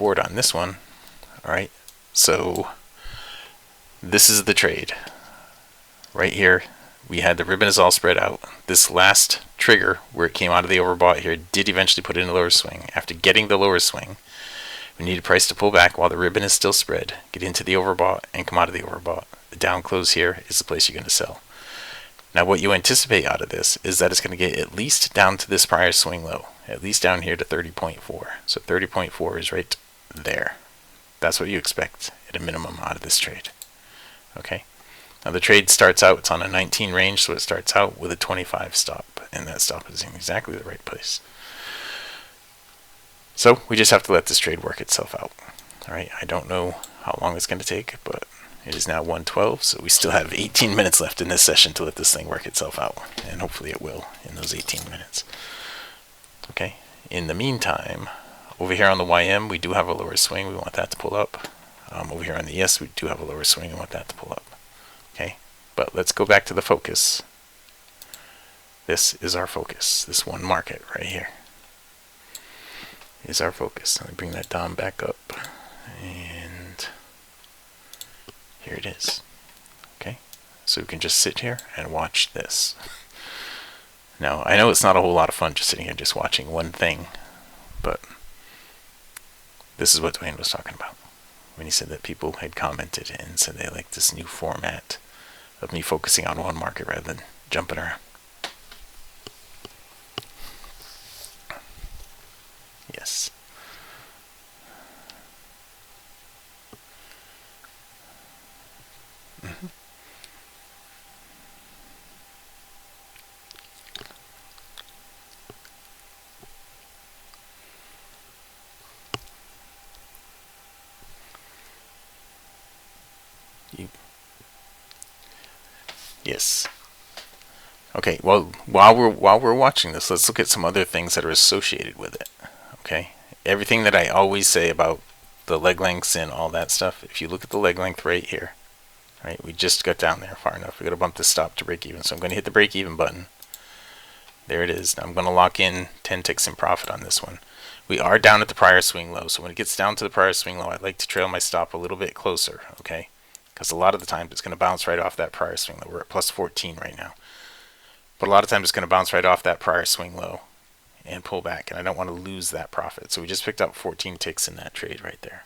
report on this one. All right, so this is the trade. Right here, we had the ribbon is all spread out. This last trigger, where it came out of the overbought here, did eventually put in a lower swing. After getting the lower swing, we need a price to pull back while the ribbon is still spread, get into the overbought, and come out of the overbought. The down close here is the place you're going to sell. Now what you anticipate out of this is that it's going to get at least down to this prior swing low, at least down here to 30.4. So 30.4 is right there. That's what you expect at a minimum out of this trade. Okay. Now the trade starts out, it's on a 19 range, so it starts out with a 25 stop, and that stop is in exactly the right place. So we just have to let this trade work itself out. All right, I don't know how long it's going to take, but it is now 1:12, so we still have 18 minutes left in this session to let this thing work itself out, and hopefully it will in those 18 minutes. Okay, in the meantime, over here on the YM, we do have a lower swing. We want that to pull up. Over here on the ES, we do have a lower swing. We want that to pull up. Okay, but let's go back to the focus. This is our focus. This one market right here is our focus. Let me bring that down back up, and here it is. Okay, so we can just sit here and watch this. Now, I know it's not a whole lot of fun just sitting here just watching one thing, but this is what Dwayne was talking about when he said that people had commented and said they liked this new format of me focusing on one market rather than jumping around. Yes. Yes. Okay, well, while we're watching this, let's look at some other things that are associated with it. Okay, everything that I always say about the leg lengths and all that stuff, if you look at the leg length right here, right, we just got down there far enough. We got to bump this stop to break even, so I'm going to hit the break even button. There it is. Now I'm going to lock in 10 ticks in profit on this one. We are down at the prior swing low, so when it gets down to the prior swing low, I like to trail my stop a little bit closer, okay? Because a lot of the times it's going to bounce right off that prior swing low. We're at plus 14 right now. But a lot of times it's going to bounce right off that prior swing low and pull back, and I don't want to lose that profit. So we just picked up 14 ticks in that trade right there.